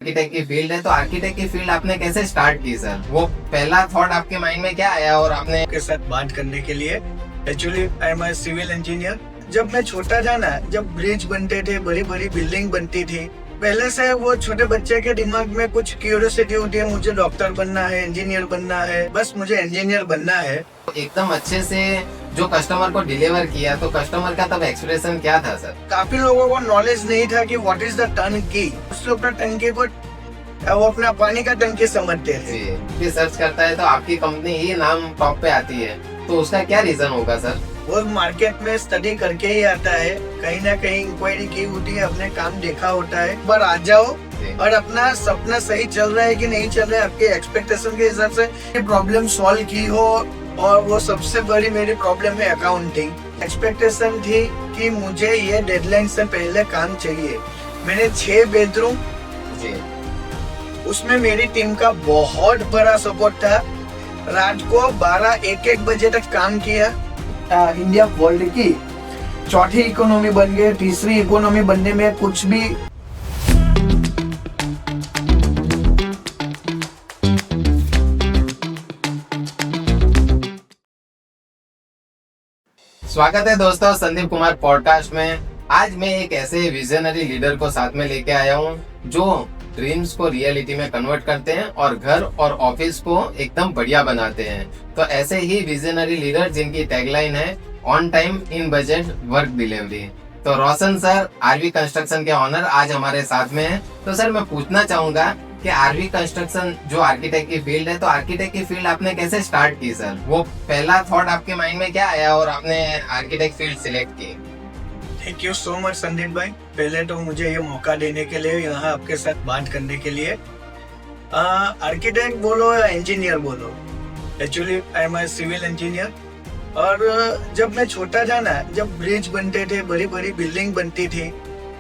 Architect की field है, तो आर्किटेक्ट की फील्ड आपने कैसे स्टार्ट की सर? वो पहला थॉट आपके माइंड में क्या आया और आपने के साथ बात करने के लिए? Actually I am civil engineer. जब मैं छोटा था ना, जब ब्रिज बनते थे, बड़ी बड़ी बिल्डिंग बनती थी, पहले से वो छोटे बच्चे के दिमाग में कुछ क्यूरियोसिटी होती है, मुझे डॉक्टर बनना है, इंजीनियर बनना है, बस मुझे इंजीनियर बनना है। एकदम अच्छे से जो कस्टमर को डिलीवर किया, तो कस्टमर का तब एक्सप्रेशन क्या था सर? काफी लोगों को नॉलेज नहीं था कि व्हाट इज द टंकी। उस लोग अपना टंकी को वो अपना पानी का टंकी समझते थे। जी, सर्च करता है तो आपकी कंपनी ही नाम टॉप पे आती है, तो उसका क्या रीजन होगा सर? वो मार्केट में स्टडी करके ही आता है, कहीं ना कहीं इंक्वायरी की होती है, अपने काम देखा होता है। पर आ जाओ और अपना सपना सही चल रहा है कि नहीं चल रहा है, आपके एक्सपेक्टेशन के हिसाब से प्रॉब्लम सॉल्व की हो। और वो सबसे बड़ी मेरी प्रॉब्लम है अकाउंटिंग। एक्सपेक्टेशन थी कि मुझे ये डेडलाइन से पहले काम चाहिए। मैंने 6 बेडरूम, उसमें मेरी टीम का बहुत बड़ा सपोर्ट था। रात को 12-1 बजे तक काम किया। इंडिया वर्ल्ड की चौथी इकोनॉमी बन गई, तीसरी इकोनॉमी बनने में कुछ भी। स्वागत है दोस्तों संदीप कुमार पॉडकास्ट में। आज मैं एक ऐसे विजनरी लीडर को साथ में लेके आया हूँ जो ड्रीम्स को रियलिटी में कन्वर्ट करते हैं और घर और ऑफिस को एकदम बढ़िया बनाते हैं। तो ऐसे ही विजनरी लीडर जिनकी टैगलाइन है on time in budget work delivery. तो रोशन सर आरवी कंस्ट्रक्शन के ऑनर आज हमारे साथ में हैं। तो सर मैं पूछना चाहूंगा कि आरवी कंस्ट्रक्शन जो आर्किटेक्ट की फील्ड है, तो आर्किटेक्ट की फील्ड आपने कैसे स्टार्ट की सर? वो पहला थॉट आपके माइंड में क्या आया और आपने आर्किटेक्ट फील्ड सिलेक्ट की? Thank you so much Sandeep भाई, पहले तो मुझे ये मौका देने के लिए, यहाँ आपके साथ बात करने के लिए। आर्किटेक्ट बोलो या इंजीनियर बोलो, actually I am civil engineer. और जब मैं छोटा था ना, जब ब्रिज बनते थे, बड़ी बड़ी बिल्डिंग बनती थी,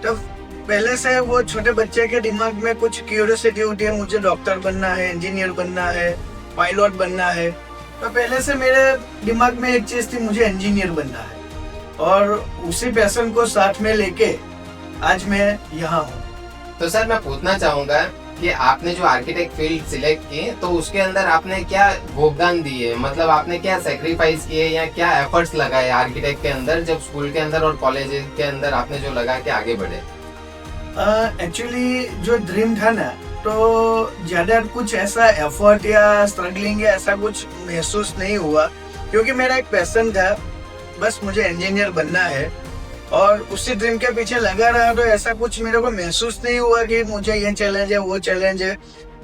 तब पहले से वो छोटे बच्चे के दिमाग में कुछ क्यूरियोसिटी होती है, मुझे डॉक्टर बनना है, इंजीनियर बनना है, पायलट बनना है। तो पहले से मेरे दिमाग में एक चीज थी, मुझे इंजीनियर बनना है। और उसी पैशन को साथ में लेके आज मैं यहाँ हूँ। तो सर मैं पूछना चाहूंगा कि आपने जो आर्किटेक्ट फील्ड सिलेक्ट की, तो उसके अंदर आपने क्या योगदान दिए, मतलब आपने क्या सेक्रीफाइस किए या क्या एफर्ट्स लगाए आर्किटेक्ट के अंदर, जब स्कूल के अंदर और कॉलेज के अंदर आपने जो लगा के आगे बढ़े? एक्चुअली जो ड्रीम था ना, तो ज्यादा कुछ ऐसा एफर्ट या स्ट्रगलिंग या ऐसा कुछ महसूस नहीं हुआ, क्योंकि मेरा एक पैशन था, बस मुझे इंजीनियर बनना है और उसी ड्रीम के पीछे लगा रहा। तो ऐसा कुछ मेरे को महसूस नहीं हुआ कि मुझे ये चैलेंज है, वो चैलेंज है,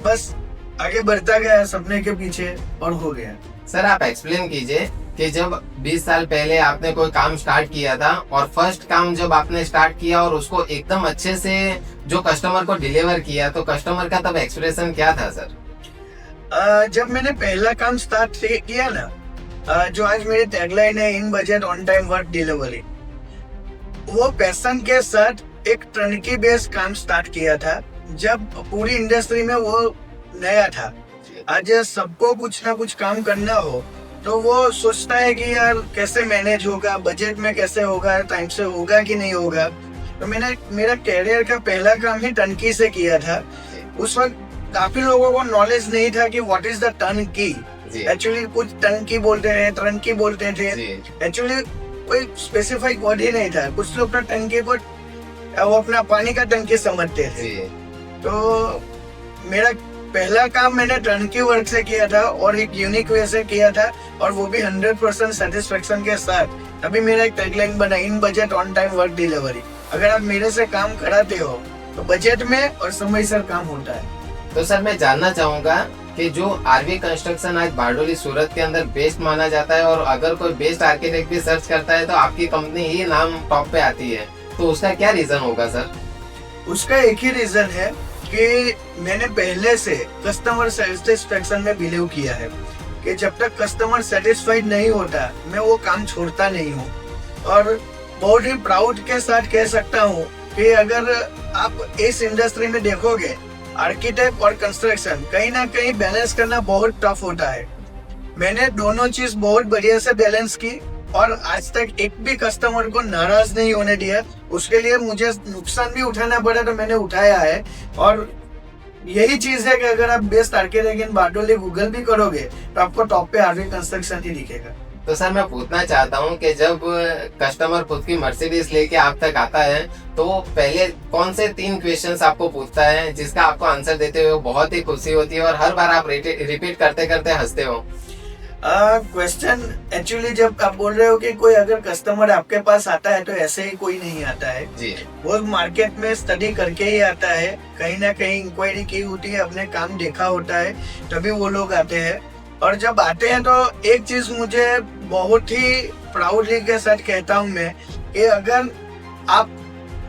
बस आगे बढ़ता गया सपने के पीछे और हो गया। सर आप एक्सप्लेन कीजिए कि जब 20 साल पहले आपने कोई काम स्टार्ट किया था और फर्स्ट काम जब आपने स्टार्ट किया और उसको एकदम अच्छे से जो कस्टमर को डिलीवर किया, तो कस्टमर का तब एक्सप्रेशन क्या था सर? जब मैंने पहला काम स्टार्ट किया ना, जो आज मेरी टैगलाइन है, in budget on time work delivery, वो पैशन के साथ एक टर्नकी बेस्ड काम स्टार्ट किया था। जब पूरी इंडस्ट्री में वो नया था, आज सबको कुछ ना कुछ काम करना हो, तो वो सोचता है कि यार कैसे मैनेज होगा, बजट में कैसे होगा, टाइम से होगा कि नहीं होगा। तो मैंने मेरा कैरियर का पहला काम ही टर्नकी से किया था। उस वक्त काफी लोगों को नॉलेज नहीं था कि what is the turnkey. Actually कुछ टर्नकी बोलते हैं, टर्नकी बोलते थे, एक्चुअली कोई स्पेसिफिक वर्ड ही नहीं था। कुछ लोग टंकी को वो अपना पानी का टंकी समझते थे। तो मेरा पहला काम मैंने टर्नकी वर्क से किया था और एक यूनिक वे से किया था, और वो भी 100% सेटिस्फेक्शन के साथ। तभी मेरा एक टैगलाइन बना, in budget on time work delivery. अगर आप मेरे से काम कराते हो तो बजट में और समय से काम होता है। तो सर मैं जानना चाहूंगा कि जो आरवी कंस्ट्रक्शन आज बारडोली सूरत के अंदर बेस्ट माना जाता है, और अगर कोई बेस्ट आर्किटेक्ट भी सर्च करता है तो आपकी कंपनी ही नाम टॉप पे आती है, तो उसका क्या रीजन होगा सर? उसका एक ही रीजन है कि मैंने पहले से कस्टमर सेटिस्फेक्शन में बिलीव किया है कि जब तक कस्टमर सेटिस्फाइड नहीं होता, मैं वो काम छोड़ता नहीं हूँ। और बहुत ही प्राउड के साथ कह सकता हूँ कि अगर आप इस इंडस्ट्री में देखोगे, आर्किटेक्ट और कंस्ट्रक्शन कहीं ना कहीं बैलेंस करना बहुत टफ होता है। मैंने दोनों चीज बहुत बढ़िया से बैलेंस की और आज तक एक भी कस्टमर को नाराज नहीं होने दिया। उसके लिए मुझे नुकसान भी उठाना पड़ा तो मैंने उठाया है, और यही चीज है कि अगर आप बेस्ट आर्किटेक्ट इन बारडोली गूगल भी करोगे तो आपको टॉप पे आरवी कंस्ट्रक्शन ही दिखेगा। तो सर मैं पूछना चाहता हूँ कि जब कस्टमर खुद की मर्सिडीज लेके आप तक आता है तो पहले कौन से 3 क्वेश्चंस आपको पूछता है जिसका आपको आंसर देते हुए बहुत ही खुशी होती है और हर बार आप रिपीट करते करते हंसते हो? क्वेश्चन एक्चुअली जब आप बोल रहे हो कि कोई अगर कस्टमर आपके पास आता है तो ऐसे ही कोई नहीं आता है जी। वो मार्केट में स्टडी करके ही आता है, कहीं ना कहीं इंक्वायरी की होती है, अपने काम देखा होता है, तभी वो लोग आते हैं। और जब आते हैं तो एक चीज मुझे बहुत ही प्राउडली के साथ कहता हूँ मैं कि अगर आप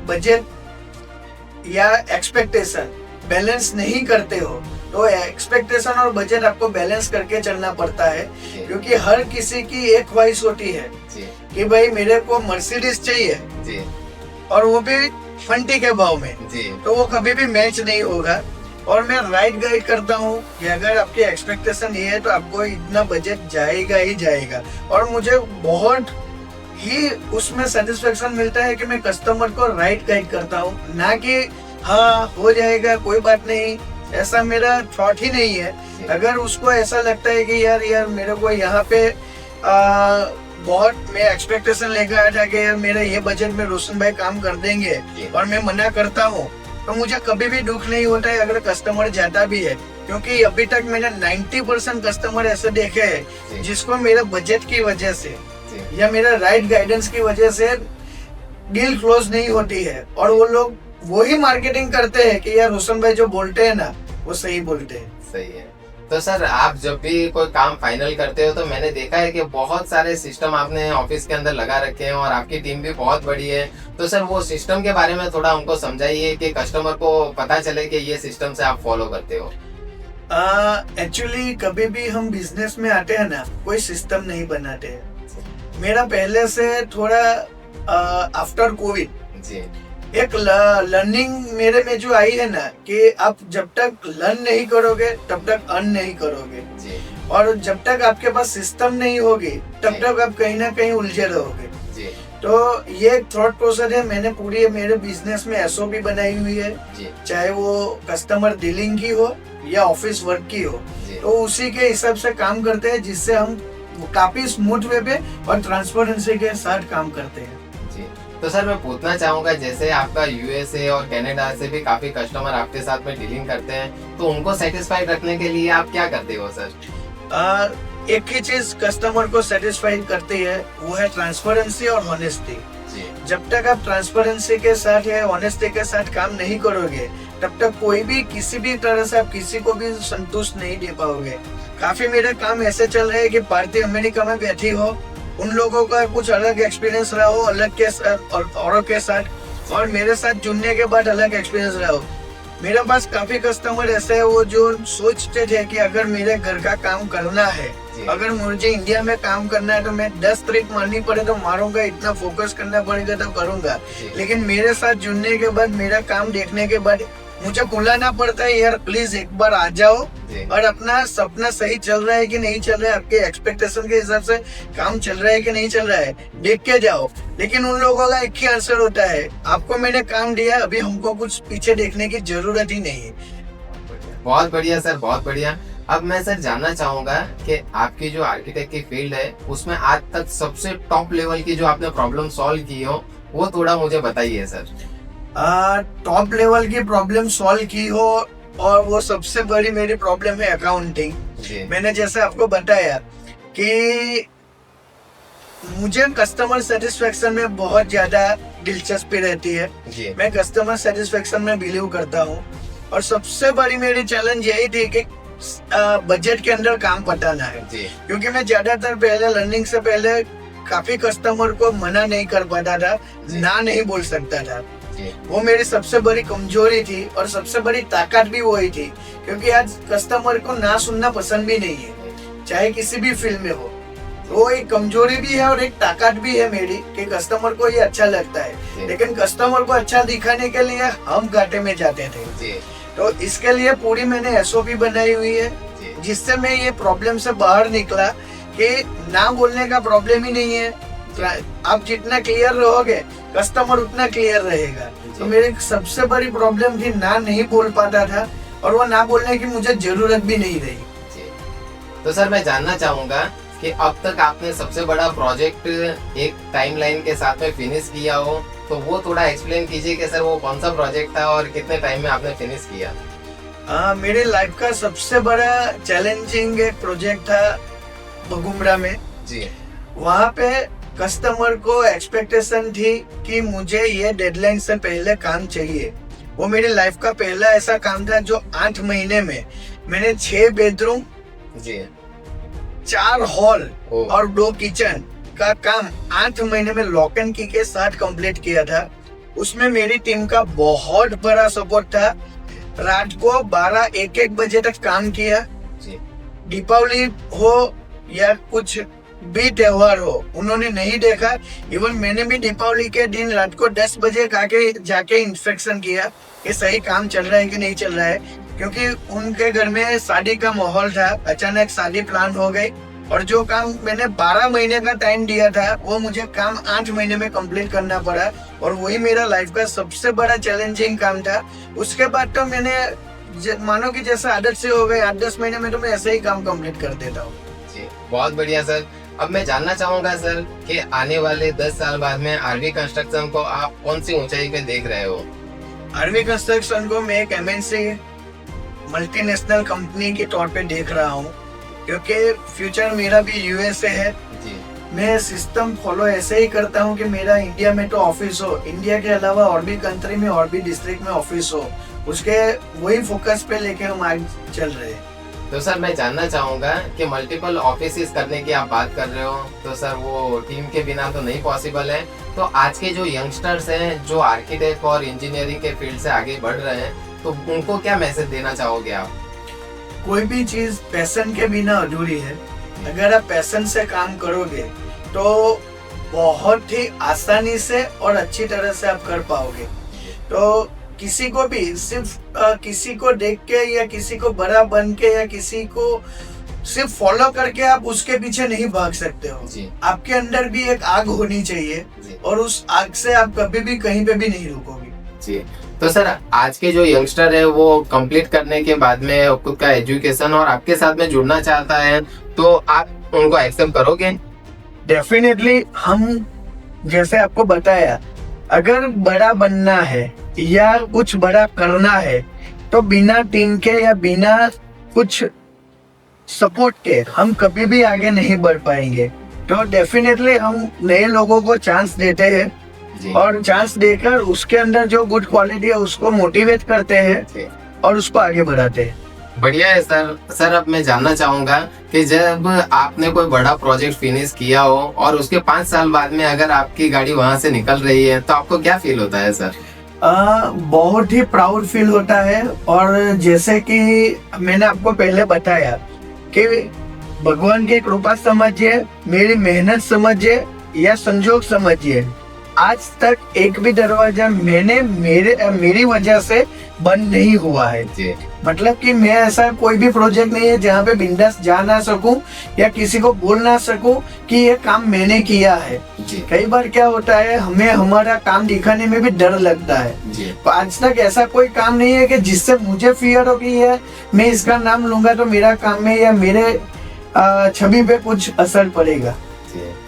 बजट या एक्सपेक्टेशन बैलेंस नहीं करते हो तो एक्सपेक्टेशन और बजट आपको बैलेंस करके चलना पड़ता है, क्योंकि हर किसी की एक ख्वाहिश होती है कि भाई मेरे को मर्सिडीज चाहिए और वो भी फंटी के भाव में, तो वो कभी भी मैच नहीं होगा। और मैं राइट गाइड करता हूँ कि अगर आपकी एक्सपेक्टेशन ये है तो आपको इतना बजट जाएगा ही जाएगा। और मुझे बहुत ही उसमें सेटिस्फेक्शन मिलता है कि मैं कस्टमर को राइट गाइड करता हूँ, ना कि हाँ हो जाएगा कोई बात नहीं, ऐसा मेरा थॉट ही नहीं है। अगर उसको ऐसा लगता है कि यार मेरे को यहाँ पे बहुत मैं एक्सपेक्टेशन लेकर आया था कि यार मेरे ये बजट में रोशन भाई काम कर देंगे और मैं मना करता हूँ, तो मुझे कभी भी दुख नहीं होता है अगर कस्टमर जाता भी है, क्योंकि अभी तक मैंने 90% कस्टमर ऐसे देखे हैं जिसको मेरे बजट की वजह से या मेरा राइट गाइडेंस की वजह से डील क्लोज नहीं होती है, और वो लोग वही मार्केटिंग करते हैं कि यार रोशन भाई जो बोलते हैं ना वो सही बोलते हैं। सही है। तो सर आप जब भी कोई काम फाइनल करते हो तो मैंने देखा है कि बहुत सारे सिस्टम आपने ऑफिस के अंदर लगा रखे हैं और आपकी टीम भी बहुत बड़ी है, तो सर वो सिस्टम के बारे में थोड़ा हमको समझाइए कि कस्टमर को पता चले कि ये सिस्टम से आप फॉलो करते हो। एक्चुअली कभी भी हम बिजनेस में आते हैं ना कोई सिस्टम नहीं बनाते हैं। मेरा पहले से थोड़ा आफ्टर कोविड जी एक लर्निंग मेरे में जो आई है ना कि आप जब तक लर्न नहीं करोगे तब तक अर्न नहीं करोगे जी। और जब तक आपके पास सिस्टम नहीं होगी तब तक आप कहीं ना कहीं उलझे रहोगे जी। तो ये थॉट प्रोसेस है, मैंने पूरी मेरे बिजनेस में एसओपी बनाई हुई है जी। चाहे वो कस्टमर डीलिंग की हो या ऑफिस वर्क की हो, तो उसी के हिसाब से काम करते हैं जिससे हम काफी स्मूथ वे पे और ट्रांसपेरेंसी के साथ काम करते हैं। तो सर मैं पूछना चाहूंगा, जैसे आपका यूएसए और कनाडा से भी काफी कस्टमर आपके साथ में डीलिंग करते हैं, तो उनको सेटिस्फाइड रखने के लिए आप क्या करते हो सर? एक ही चीज कस्टमर को सेटिस्फाइड करती है, वो है ट्रांसपेरेंसी और ऑनेस्टी। जब तक आप ट्रांसपेरेंसी के साथ या ऑनेस्टी के साथ काम नहीं करोगे तब तक कोई भी किसी भी तरह से आप किसी को भी संतुष्ट नहीं दे पाओगे। काफी मेरे काम ऐसे चल रहे हैं कि भारतीय अमेरिका में बैठी हो, उन लोगों का कुछ अलग एक्सपीरियंस रहा हो अलग के साथ और औरों के साथ, और मेरे साथ जुड़ने के बाद अलग एक्सपीरियंस रहा हो। मेरे पास काफी कस्टमर ऐसे है वो जो सोचते थे कि अगर मेरे घर का काम करना है, अगर मुझे इंडिया में काम करना है तो मैं 10 ट्रिप मारनी पड़े तो मारूंगा, इतना फोकस करना पड़ेगा तो करूंगा। लेकिन मेरे साथ जुड़ने के बाद मेरा काम देखने के बाद मुझे बुलाना पड़ता है, यार प्लीज एक बार आ जाओ और अपना सपना सही चल रहा है कि नहीं चल रहा है, आपके एक्सपेक्टेशन के हिसाब से काम चल रहा है कि नहीं चल रहा है, देख के जाओ। लेकिन उन लोगों का एक ही आंसर होता है, आपको मैंने काम दिया, अभी हमको कुछ पीछे देखने की जरूरत ही नहीं है। बहुत बढ़िया सर, बहुत बढ़िया। अब मैं सर जानना चाहूंगा कि आपकी जो आर्किटेक्ट की फील्ड है उसमें आज तक सबसे टॉप लेवल की जो आपने प्रॉब्लम सॉल्व की हो वो थोड़ा मुझे बताइए सर। टॉप लेवल की प्रॉब्लम सॉल्व की हो, और वो सबसे बड़ी मेरी प्रॉब्लम है अकाउंटिंग। मैंने जैसे आपको बताया कि मुझे कस्टमर सेटिस्फेक्शन में बहुत ज्यादा दिलचस्पी रहती है, मैं कस्टमर सेटिस्फेक्शन में बिलीव करता हूँ, और सबसे बड़ी मेरी चैलेंज यही थी कि बजट के अंदर काम पटाना है, क्योंकि मैं ज्यादातर पहले लर्निंग से पहले काफी कस्टमर को मना नहीं कर पाता था, ना नहीं बोल सकता था। वो मेरी सबसे बड़ी कमजोरी थी और सबसे बड़ी ताकत भी वही थी, क्योंकि आज कस्टमर को ना सुनना पसंद भी नहीं है, चाहे किसी भी फील्ड में हो। वो एक कमजोरी भी है और एक ताकत भी है मेरी कि कस्टमर को ये अच्छा लगता है, लेकिन कस्टमर को अच्छा दिखाने के लिए हम घाटे में जाते थे। तो इसके लिए पूरी मैंने एसओपी बनाई हुई है, जिससे मैं ये प्रॉब्लम से बाहर निकला कि ना बोलने का प्रॉब्लम ही नहीं है, आप जितना क्लियर रहोगे कस्टमर उतना क्लियर रहेगा। तो मेरी सबसे बड़ी प्रॉब्लम थी ना नहीं बोल पाता था, और वो ना बोलने की मुझे जरूरत भी नहीं रही। जी। तो सर मैं जानना चाहूंगा कि अब तक आपने सबसे बड़ा प्रोजेक्ट एक टाइमलाइन के साथ में फिनिश किया हो, तो वो थोड़ा एक्सप्लेन कीजिए कि सर वो कौन सा प्रोजेक्ट था और कितने टाइम में आपने फिनिश किया। मेरे लाइफ का सबसे बड़ा चैलेंजिंग एक प्रोजेक्ट था बगुमरा में। जी। वहाँ पे कस्टमर को एक्सपेक्टेशन थी कि मुझे ये डेडलाइन से पहले काम चाहिए। वो मेरी लाइफ का पहला ऐसा काम था जो 8 महीने में मैंने 6 बेडरूम, जी। 4 हॉल ओ। और 2 किचन का काम 8 महीने में लॉक एंड की के साथ कंप्लीट किया था। उसमें मेरी टीम का बहुत बड़ा सपोर्ट था। रात को 12-1 बजे तक काम किया। जी। दीपावली हो या कुछ भी त्योहार हो, उन्होंने नहीं देखा। इवन मैंने भी दीपावली के दिन रात को 10 बजे जाके इंस्पेक्शन किया कि सही काम चल रहा है कि नहीं चल रहा है, क्योंकि उनके घर में शादी का माहौल था। अचानक शादी प्लान हो गई और जो काम मैंने 12 महीने का टाइम दिया था वो मुझे काम 8 महीने में कंप्लीट करना पड़ा, और वही मेरा लाइफ का सबसे बड़ा चैलेंजिंग काम था। उसके बाद तो मैंने मानो कि जैसा आदत से हो गए, 8-10 महीने में तो मैं ऐसे ही काम कंप्लीट कर देता हूँ। जी, बहुत बढ़िया सर। अब मैं जानना चाहूंगा सर कि आने वाले 10 साल बाद में आरवी कंस्ट्रक्शन को आप कौन सी ऊंचाई पे देख रहे हो? आरवी कंस्ट्रक्शन को मैं एक एमएनसी मल्टीनेशनल कंपनी के तौर पे देख रहा हूँ, क्योंकि फ्यूचर मेरा भी यूएसए है। जी। मैं सिस्टम फॉलो ऐसे ही करता हूँ कि मेरा इंडिया में तो ऑफिस हो, इंडिया के अलावा और भी कंट्री में और भी डिस्ट्रिक्ट में ऑफिस हो, उसके वही फोकस पे लेके हम आगे चल रहे हैं। तो सर मैं जानना चाहूंगा कि मल्टीपल ऑफिसेस करने की आप बात कर रहे हो, तो सर वो टीम के बिना तो नहीं पॉसिबल है। तो आज के जो यंगस्टर्स हैं जो आर्किटेक्ट और इंजीनियरिंग के फील्ड से आगे बढ़ रहे हैं, तो उनको क्या मैसेज देना चाहोगे आप? कोई भी चीज पैशन के बिना अधूरी है। अगर आप पैशन से काम करोगे तो बहुत ही आसानी से और अच्छी तरह से आप कर पाओगे। तो किसी को भी सिर्फ किसी को देख के या किसी को बड़ा बन के या किसी को सिर्फ फॉलो करके आप उसके पीछे नहीं भाग सकते हो। जी। आपके अंदर भी एक आग होनी चाहिए और उस आग से आप कभी भी कहीं पे भी नहीं रुकोगे। जी। तो सर आज के जो यंगस्टर है वो कंप्लीट करने के बाद में खुद का एजुकेशन और आपके साथ में जुड़ना चाहता है, तो आप उनको एक्सेप्ट करोगे? डेफिनेटली। हम जैसे आपको बताया, अगर बड़ा बनना है या कुछ बड़ा करना है तो बिना टीम के या बिना कुछ सपोर्ट के हम कभी भी आगे नहीं बढ़ पाएंगे। तो डेफिनेटली हम नए लोगों को चांस देते हैं जी। और चांस देकर उसके अंदर जो गुड क्वालिटी है उसको मोटिवेट करते हैं और उसको आगे बढ़ाते हैं। बढ़िया है सर। सर अब मैं जानना चाहूंगा कि जब आपने कोई बड़ा प्रोजेक्ट फिनिश किया हो और उसके 5 साल बाद में अगर आपकी गाड़ी वहां से निकल रही है, तो आपको क्या फील होता है सर? बहुत ही प्राउड फील होता है। और जैसे कि मैंने आपको पहले बताया कि भगवान की कृपा समझिए, मेरी मेहनत समझिए या संजोग समझिए, आज तक एक भी दरवाजा मेरी वजह से बंद नहीं हुआ है। जी। मतलब कि मैं ऐसा कोई भी प्रोजेक्ट नहीं है जहाँ पे बिंदास जा ना सकूं या किसी को बोल ना सकूं कि ये काम मैंने किया है। जी। कई बार क्या होता है, हमें हमारा काम दिखाने में भी डर लगता है। जी। तो आज तक ऐसा कोई काम नहीं है कि जिससे मुझे फियर हो कि है मैं इसका नाम लूंगा तो मेरा काम में या मेरे छवि पे कुछ असर पड़ेगा।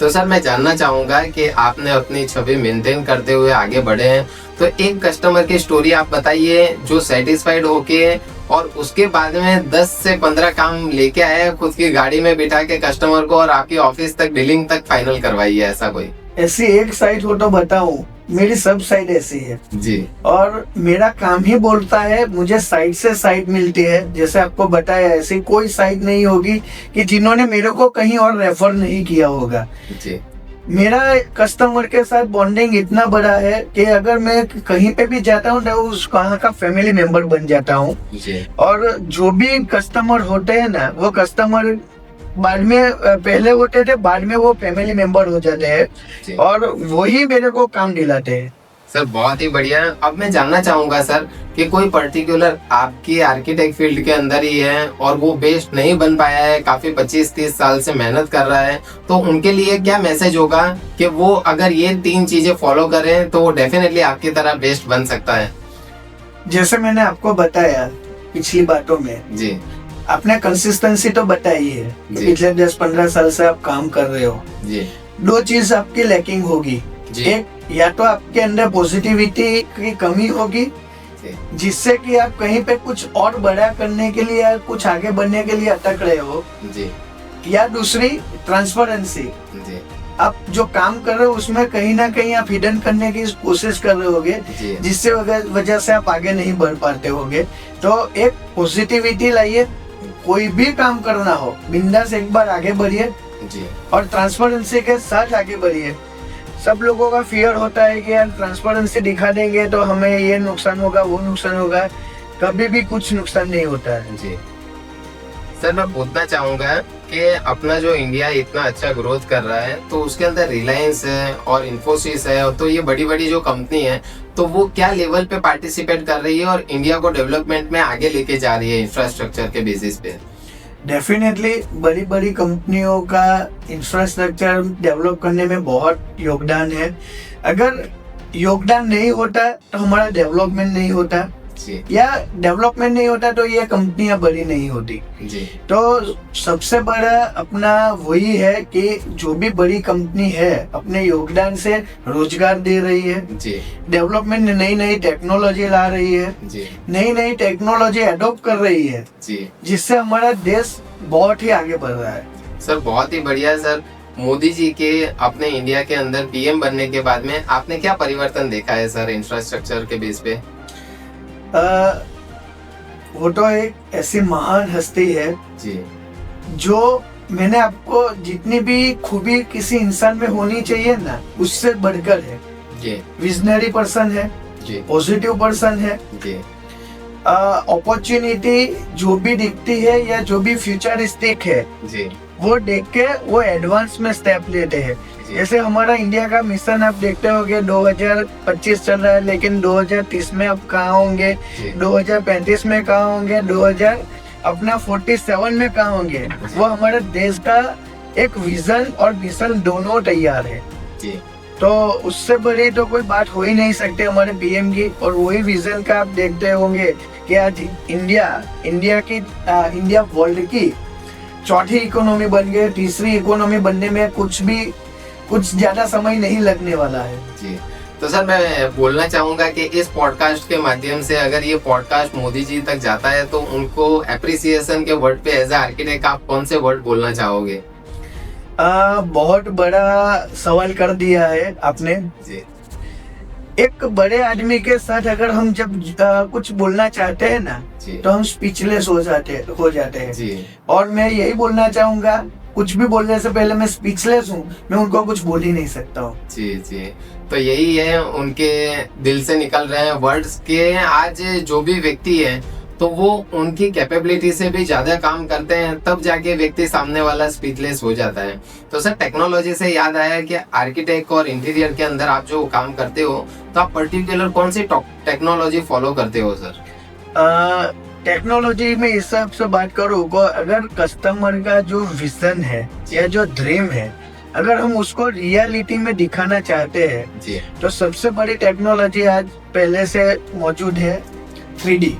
तो सर मैं जानना चाहूंगा कि आपने अपनी छवि मेंटेन करते हुए आगे बढ़े हैं, तो एक कस्टमर की स्टोरी आप बताइए जो सेटिस्फाइड होके और उसके बाद में 10 से 15 काम लेके आए खुद की गाड़ी में बिठा के कस्टमर को और आपकी ऑफिस तक डीलिंग तक फाइनल करवाई है, ऐसा कोई? ऐसी एक साइड हो तो बताऊं, मेरी सब साइड ऐसी है जी। और मेरा काम ही बोलता है, मुझे साइड से साइड मिलती है। जैसे आपको बताया, ऐसी कोई साइड नहीं होगी कि जिन्होंने मेरे को कहीं और रेफर नहीं किया होगा। जी। मेरा कस्टमर के साथ बॉन्डिंग इतना बड़ा है कि अगर मैं कहीं पे भी जाता हूँ तो उस वहाँ का फैमिली मेंबर बन जाता हूँ। और जो भी कस्टमर होते हैं ना, वो कस्टमर बाद में पहले होते थे, बाद में वो फैमिली मेंबर हो जाते हैं और वही मेरे को काम दिलाते हैं। सर बहुत ही बढ़िया। अब मैं जानना चाहूंगा सर कि कोई पर्टिकुलर आपकी आर्किटेक्ट फील्ड के अंदर ही है और वो बेस्ट नहीं बन पाया है, काफी 25-30 साल से मेहनत कर रहा है, तो उनके लिए क्या मैसेज होगा कि वो अगर ये 3 चीजें फॉलो करें तो वो डेफिनेटली आपकी तरह बेस्ट बन सकता है? जैसे मैंने आपको बताया पिछली बातों में जी आपने कंसिस्टेंसी तो बताई है, जी। पिछले 10-15 साल से आप काम कर रहे हो। जी दो चीज आपकी लैकिंग होगी, जी एक या तो आपके अंदर पॉजिटिविटी की कमी होगी जी जिससे कि आप कहीं पे कुछ और बड़ा करने के लिए या कुछ आगे बढ़ने के लिए अटक रहे हो, जी या दूसरी ट्रांसपेरेंसी, जी आप जो काम कर रहे हो उसमें कहीं ना कहीं आप हिडन करने की कोशिश कर रहे होगे जी जिससे वजह से आप आगे नहीं बढ़ पाते होगे। तो एक पॉजिटिविटी लाइए, कोई भी काम करना हो बिंदास एक बार आगे बढ़िए जी और ट्रांसपेरेंसी के साथ आगे बढ़िए। सब लोगों का फियर होता है कि यार ट्रांसपेरेंसी दिखा देंगे तो हमें ये नुकसान होगा वो नुकसान होगा, कभी भी कुछ नुकसान नहीं होता है। जी सर, मैं पूछना चाहूंगा कि अपना जो इंडिया इतना अच्छा ग्रोथ कर रहा है तो उसके अंदर रिलायंस है और इन्फोसिस है, तो ये बड़ी बड़ी जो कंपनी है तो वो क्या लेवल पे पार्टिसिपेट कर रही है और इंडिया को डेवलपमेंट में आगे लेके जा रही है इंफ्रास्ट्रक्चर के बेसिस पे? डेफिनेटली बड़ी बड़ी कंपनियों का इंफ्रास्ट्रक्चर डेवलप करने में बहुत योगदान है। अगर योगदान नहीं होता तो हमारा डेवलपमेंट नहीं होता, जी या डेवलपमेंट नहीं होता तो ये कंपनियां बड़ी नहीं होती। जी तो सबसे बड़ा अपना वही है कि जो भी बड़ी कंपनी है अपने योगदान से रोजगार दे रही है, जी डेवलपमेंट नई नई टेक्नोलॉजी ला रही है, जी नई नई टेक्नोलॉजी अडॉप्ट कर रही है, जी जिससे हमारा देश बहुत ही आगे बढ़ रहा है। सर, बहुत ही बढ़िया सर। मोदी जी के अपने इंडिया के अंदर पीएम बनने के बाद में आपने क्या परिवर्तन देखा है सर इंफ्रास्ट्रक्चर के बेस पे? वो तो एक ऐसी महान हस्ती है जी जो मैंने आपको जितनी भी खूबी किसी इंसान में होनी चाहिए ना उससे बढ़कर है। जी विजनरी पर्सन है, जी पॉजिटिव पर्सन है, जी अपॉर्चुनिटी जो भी दिखती है या जो भी फ्यूचरिस्टिक है जी वो देख के वो एडवांस में स्टेप लेते हैं। जी जैसे हमारा इंडिया का मिशन आप देखते होंगे 2025 चल रहा है, लेकिन 2030 में अब कहाँ होंगे, जी 2035 में कहाँ होंगे, 2047 में कहाँ होंगे, वो हमारे देश का एक विजन और मिशन दोनों तैयार है। जी तो उससे बड़ी तो कोई बात हो ही नहीं सकती हमारे पीएम की। और वही विजन का आप देखते होंगे कि आज इंडिया वर्ल्ड की चौथी इकोनॉमी बन गई, तीसरी इकोनॉमी बनने में कुछ ज्यादा समय नहीं लगने वाला है। जी। तो सर, मैं बोलना चाहूंगा कि इस पॉडकास्ट के माध्यम से अगर ये पॉडकास्ट मोदी जी तक जाता है तो उनको एप्रिसिएशन के वर्ड पे एज ए आर्किटेक्ट आप कौन से वर्ड बोलना चाहोगे? बहुत बड़ा सवाल कर दिया है आपने। जी एक बड़े आदमी के साथ अगर हम जब कुछ बोलना चाहते हैं ना जी तो हम स्पीचलेस हो जाते हैं। जी और मैं यही बोलना चाहूंगा, कुछ भी बोलने से पहले मैं स्पीचलेस हूँ, मैं उनको कुछ बोल ही नहीं सकता हूँ। जी जी। तो यही है, उनके दिल से निकल रहे हैं वर्ड्स के। आज जो भी व्यक्ति है तो वो उनकी कैपेबिलिटी से भी ज्यादा काम करते हैं, तब जाके व्यक्ति सामने वाला स्पीचलेस हो जाता है। तो सर, टेक्नोलॉजी से याद आया कि आर्किटेक्ट और इंटीरियर के अंदर आप जो काम करते हो तो आप पर्टिकुलर कौन सी टेक्नोलॉजी फॉलो करते हो सर? टेक्नोलॉजी में इस हिसाब से बात करूँ को, अगर कस्टमर का जो विजन है या जो ड्रीम है अगर हम उसको रियलिटी में दिखाना चाहते हैं जी तो सबसे बड़ी टेक्नोलॉजी आज पहले से मौजूद है 3D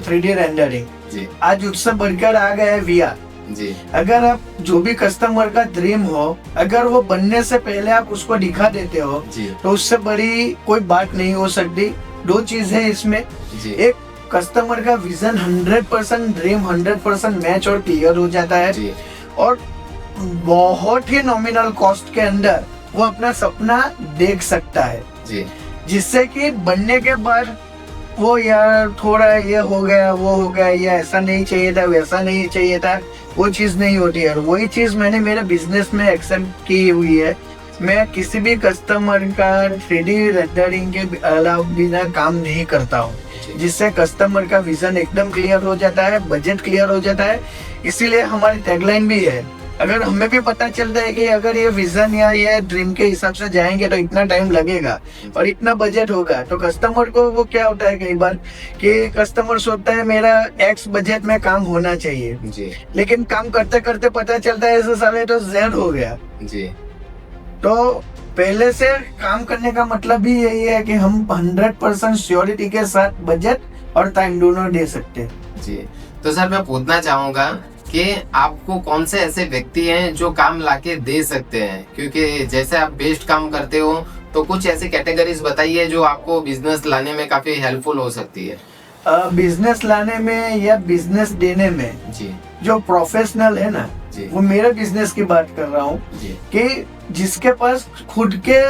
रेंडरिंग। जी आज उससे बढ़कर आ गया है VR। जी अगर आप जो भी कस्टमर का ड्रीम हो अगर वो बनने से पहले आप उसको दिखा देते हो जी तो उससे बड़ी कोई बात नहीं हो सकती। दो चीज है इसमें, जी एक कस्टमर का विजन 100% ड्रीम 100% मैच और क्लियर हो जाता है जी और बहुत ही नॉमिनल कॉस्ट के अंदर वो अपना सपना देख सकता है, जी जिससे कि बनने के बाद वो यार थोड़ा ये हो गया वो हो गया, ये ऐसा नहीं चाहिए था वैसा नहीं चाहिए था, वो चीज नहीं होती है। और वही चीज मैंने मेरे बिजनेस में एक्सेप्ट की हुई है। मैं किसी भी कस्टमर का 3D रेंडरिंग के अलावा बिना काम नहीं करता हूँ, जिससे कस्टमर का विजन एकदम क्लियर हो जाता है, बजट क्लियर हो जाता है। इसीलिए हमारी टैगलाइन भी है, अगर हमें भी पता चलता है कि अगर ये विजन या ये ड्रीम के हिसाब से जाएंगे तो इतना टाइम लगेगा और इतना बजट होगा, तो कस्टमर को वो क्या होता है कई बार कि कस्टमर सोचता है मेरा X बजट में काम होना चाहिए, जी लेकिन काम करते करते पता चलता है इस साले तो Z हो गया। जी। तो पहले से काम करने का मतलब ही यही है कि हम 100% श्योरिटी के साथ बजट और टाइम दोनों दे सकते हैं। जी। तो सर मैं पूछना चाहूंगा कि आपको कौन से ऐसे व्यक्ति हैं जो काम लाके दे सकते हैं, क्योंकि जैसे आप बेस्ट काम करते हो तो कुछ ऐसी कैटेगरीज बताइए जो आपको बिजनेस लाने में काफी हेल्पफुल हो सकती है। बिजनेस लाने में या बिजनेस देने में जी जो प्रोफेशनल है ना, जी वो मेरे बिजनेस की बात कर रहा हूँ जी कि जिसके पास खुद के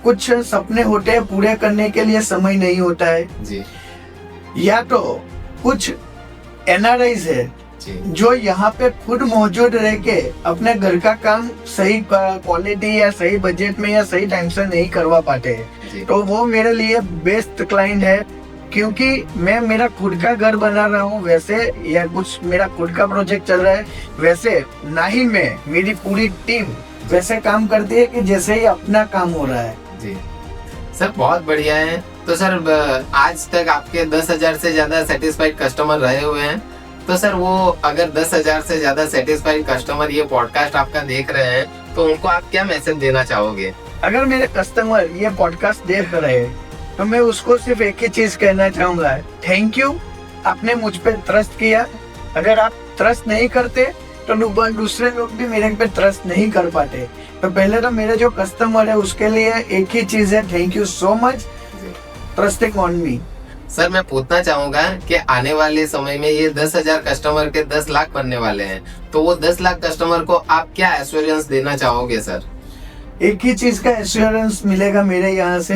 कुछ सपने होते हैं, पूरे करने के लिए समय नहीं होता है, जी या तो कुछ एनआरआईज है जी जो यहाँ पे खुद मौजूद रह के अपने घर का काम सही क्वालिटी या सही बजट में या सही टाइम से नहीं करवा पाते हैं। जी तो वो मेरे लिए बेस्ट क्लाइंट है, क्योंकि मैं मेरा खुद का घर बना रहा हूँ वैसे, या कुछ मेरा खुद का प्रोजेक्ट चल रहा है वैसे, ना ही मैं, मेरी पूरी टीम वैसे काम करती है कि जैसे ही अपना काम हो रहा है। जी सर बहुत बढ़िया है। तो सर आज तक आपके 10,000 से ज्यादा सेटिस्फाइड कस्टमर रहे हुए हैं, तो सर वो अगर 10,000 से ज्यादा सेटिस्फाइड कस्टमर ये पॉडकास्ट आपका देख रहे हैं तो उनको आप क्या मैसेज देना चाहोगे? अगर मेरे कस्टमर ये पॉडकास्ट देख रहे हैं तो मैं उसको सिर्फ एक ही चीज कहना चाहूंगा, थैंक यू, आपने मुझ पे ट्रस्ट किया। अगर आप ट्रस्ट नहीं करते तो दूसरे लोग भी मेरे पे ट्रस्ट नहीं कर पाते। तो पहले तो मेरे जो कस्टमर है उसके लिए एक ही चीज है, thank you so much trusting on me. Sir मैं पूछना चाहूंगा कि आने वाले समय में ये 10,000 कस्टमर के 10 लाख बनने वाले हैं, तो वो 10 लाख कस्टमर को आप क्या एश्योरेंस देना चाहोगे सर? एक ही चीज का एश्योरेंस मिलेगा मेरे यहाँ से,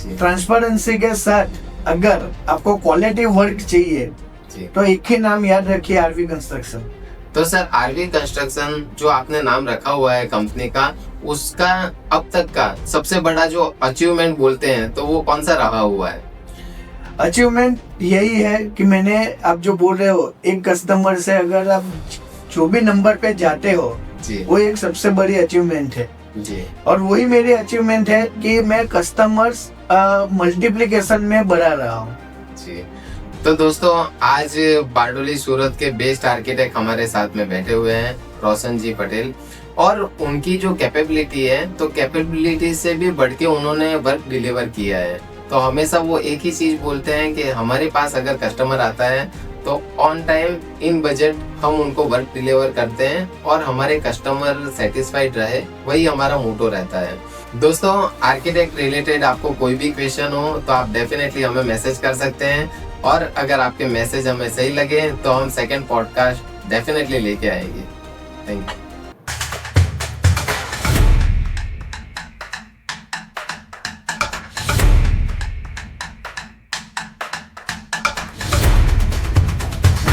ट्रांसपेरेंसी के साथ। अगर आपको क्वालिटी वर्क चाहिए जी। तो एक ही नाम याद रखिए, आरवी कंस्ट्रक्शन। तो सर आरवी कंस्ट्रक्शन जो आपने नाम रखा हुआ है कंपनी का, उसका अब तक का सबसे बड़ा जो अचीवमेंट बोलते हैं तो वो कौन सा रहा हुआ है? अचीवमेंट यही है कि मैंने, आप जो बोल रहे हो, एक कस्टमर से अगर आप जो भी नंबर पे जाते हो जी वो एक सबसे बड़ी अचीवमेंट है। जी और वही मेरी अचीवमेंट है कि मैं कस्टमर्स मल्टीप्लिकेशन में बढ़ा रहा हूँ। जी। तो दोस्तों आज बारडोली सूरत के बेस्ट आर्किटेक्ट हमारे साथ में बैठे हुए हैं रोशन जी पटेल, और उनकी जो कैपेबिलिटी है, तो कैपेबिलिटी से भी बढ़ के उन्होंने वर्क डिलीवर किया है। तो हमेशा वो एक ही चीज बोलते हैं कि हमारे पास अगर कस्टमर आता है तो ऑन टाइम इन बजट हम उनको वर्क डिलीवर करते हैं और हमारे कस्टमर सेटिस्फाइड रहे, वही हमारा मोटो रहता है। दोस्तों आर्किटेक्ट रिलेटेड आपको कोई भी क्वेश्चन हो तो आप डेफिनेटली हमें मैसेज कर सकते हैं, और अगर आपके मैसेज हमें सही लगे तो हम सेकंड पॉडकास्ट डेफिनेटली लेके आएंगे। Thank you.